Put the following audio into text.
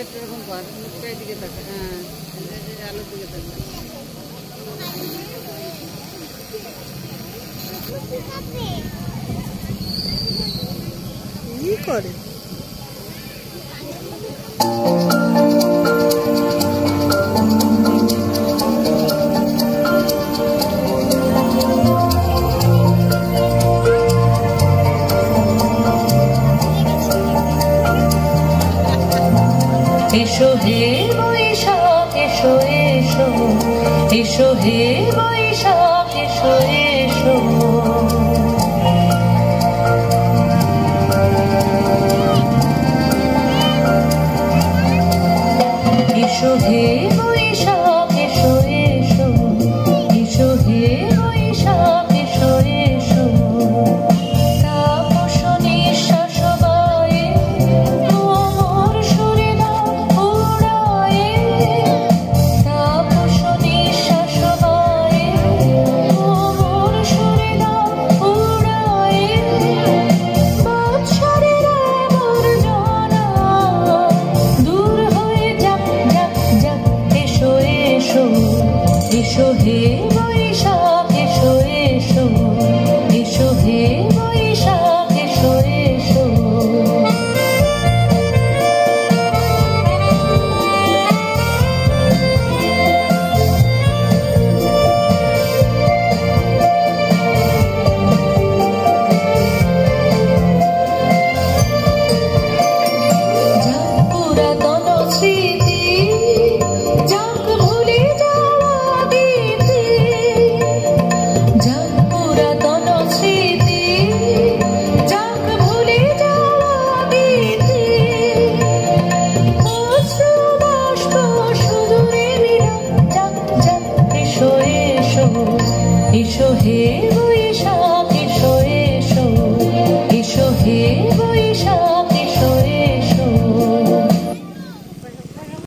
একটা রকম কর, মুখটা দিকে তাকা, হ্যাঁ আলোর দিকে তাকা। কি করে এসো হে বৈশাখ এসো এসো, এসো হে বৈশাখ এসো এসো, এসো হে বৈশাখ এসো এসো, এসো হে বৈশাখ এসো এসো। এসো হে বৈশাখ এসো এসো, এসো হে বৈশাখ এসো এসো। পুরাতন স্মৃতি যাক ভুলে যাওয়া দিদি, যাক পুরাতন স্মৃতি যাক ভুলে যাওয়া দিদি, অশ্রু বাষ্প সুদূরে মিলন যাক যাক এসো এসো, এসো হে বৈশাখ।